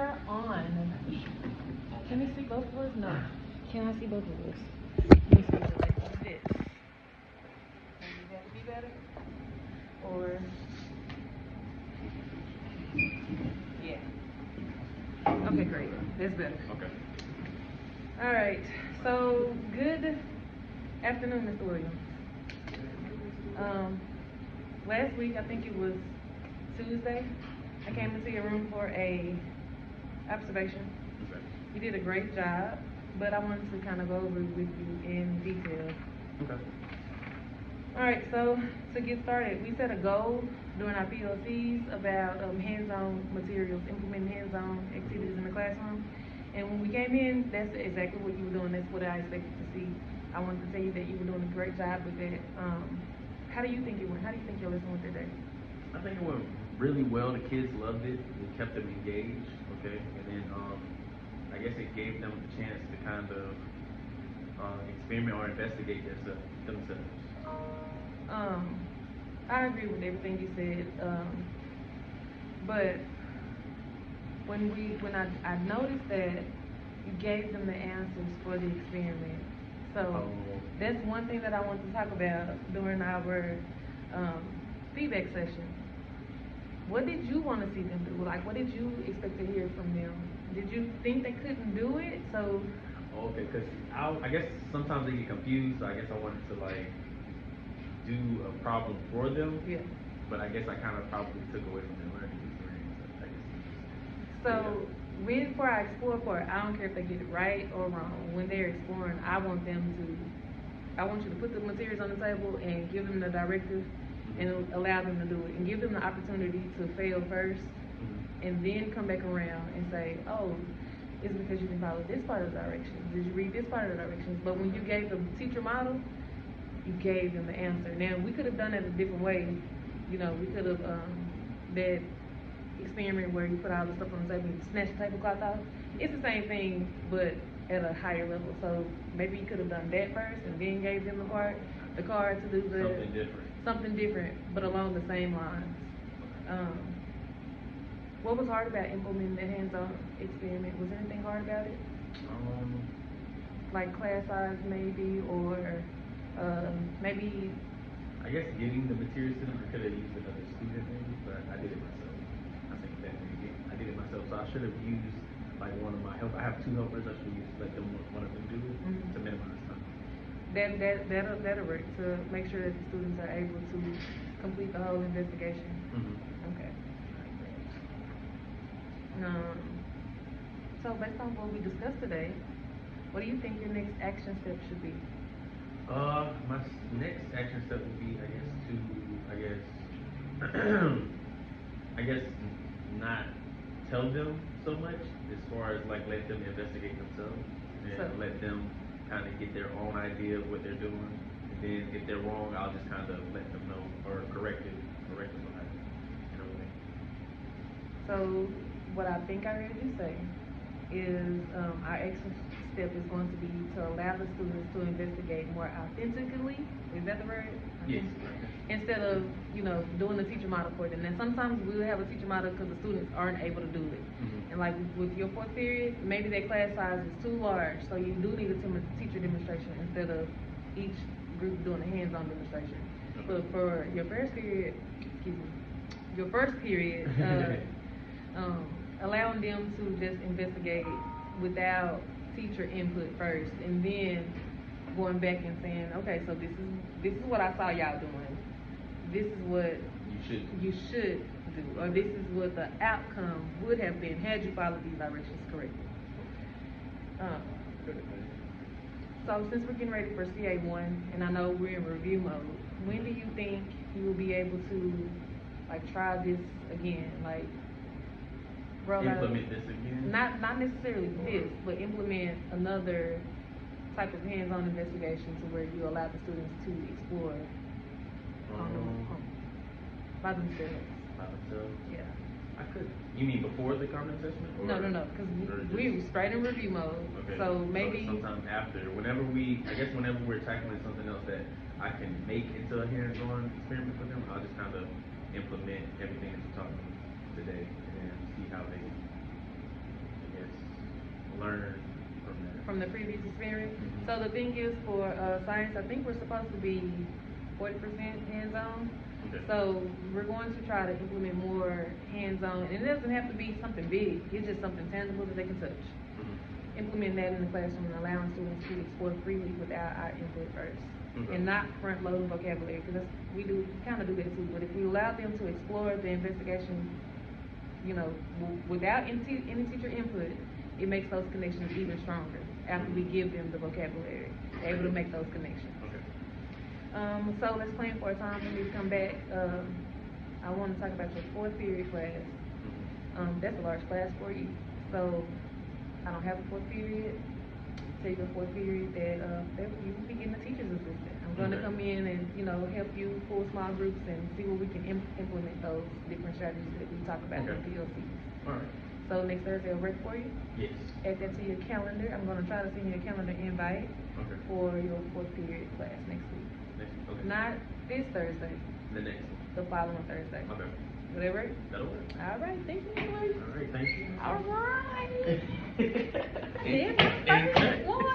are on. Can you see both of us? No. Can I see both of us? Let me see it like this. Maybe that'd be better. Or yeah. Okay, great. That's better. Okay. All right. So good afternoon, Mr. Williams. Last week, I think it was Tuesday, I came into your room for a observation. Okay. You did a great job, but I wanted to kind of go over it with you in detail. Okay. All right, so to get started, we set a goal during our PLCs about hands-on materials, implementing hands-on activities in the classroom. And when we came in, that's exactly what you were doing. That's what I expected to see. I wanted to tell you that you were doing a great job with that. How do you think it went? How do you think your lesson went today? I think it went really well. The kids loved it. It kept them engaged. Okay. And then I guess it gave them the chance to kind of experiment or investigate themselves. I agree with everything you said. But when I noticed that you gave them the answers for the experiment. So that's one thing that I want to talk about during our feedback session. What did you want to see them do? Like, what did you expect to hear from them? Did you think they couldn't do it? So. Okay, because I guess sometimes they get confused. So I guess I wanted to like do a problem for them. Yeah. But I guess I kind of probably took away from their learning experience. I guess. So for our explore part, I don't care if they get it right or wrong. When they're exploring, I want you to put the materials on the table and give them the directive and allow them to do it and give them the opportunity to fail first and then come back around and say, oh, it's because you didn't follow this part of the directions. Did you read this part of the directions? But when you gave the teacher model, you gave them the answer. Now, we could have done it a different way. You know, we could have, that experiment where you put all the stuff on the table and snatch the tablecloth off. It's the same thing, but at a higher level. So maybe you could have done that first and then gave them the card to do something different, but along the same lines. What was hard about implementing that hands-on experiment? Was anything hard about it? Like class size maybe, or maybe. I guess getting the materials to them, I could have used another student maybe, but I did it myself. I think that I did it myself, so I should have used like one of my help. I have 2 helpers. I should use let them one of them do it to minimize time. That'll work to make sure that the students are able to complete the whole investigation. Okay. So based on what we discussed today, what do you think your next action step should be? My next action step would be, I guess not tell them so much as far as like let them investigate themselves and let them kind of get their own idea of what they're doing. And then if they're wrong, I'll just kind of let them know or correct them behind it. You know what I mean? So what I think I heard you say is our action step is going to be to allow the students to investigate more authentically. Is that the word? Yes. Instead of, doing the teacher model for them. Now sometimes we'll have a teacher model because the students aren't able to do it. And like with your 4th period, maybe their class size is too large, so you do need a teacher demonstration instead of each group doing a hands-on demonstration. But for your first period, allowing them to just investigate without teacher input first, and then going back and saying, okay, so this is what I saw y'all doing. This is what you should do, or this is what the outcome would have been had you followed these directions correctly. So since we're getting ready for CA1, and I know we're in review mode, when do you think you will be able to try this again? Implement this again? Not necessarily this, but implement another type of hands-on investigation to where you allow the students to explore by themselves. By themselves? Yeah. I could. You mean before the common assessment? No, because we're straight in review mode. Okay. So maybe sometime after, whenever we're tackling something else that I can make into a hands-on experiment for them, I'll just kind of implement everything that you talked about today and then see how they learn from that. From the previous experience. Mm-hmm. So the thing is, for science, I think we're supposed to be 40% hands-on. Okay. So we're going to try to implement more hands-on, and it doesn't have to be something big. It's just something tangible that they can touch. Mm-hmm. Implement that in the classroom and allowing students to explore freely without our input first. Okay. And not front-loading vocabulary, because we kind of do that too. But if we allow them to explore the investigation, without any teacher input, it makes those connections even stronger after we give them the vocabulary. They're able to make those connections. Okay. So let's plan for a time for me to come back. I want to talk about your fourth period class. That's a large class for you. So I don't have a fourth period. Take a fourth period that you will be getting a teacher's assistant. I'm going to come in and help you pull small groups and see where we can implement those different strategies that we talk about in the PLCs. All right. So next Thursday will work for you? Yes. Add that to your calendar. I'm going to try to send you a calendar invite for your fourth period class next week. Okay. Not this Thursday. The next one. The following Thursday. Okay. Will that work? That'll work. All right. Thank you, Nicholas. All right. Thank you. All right. There's my first one.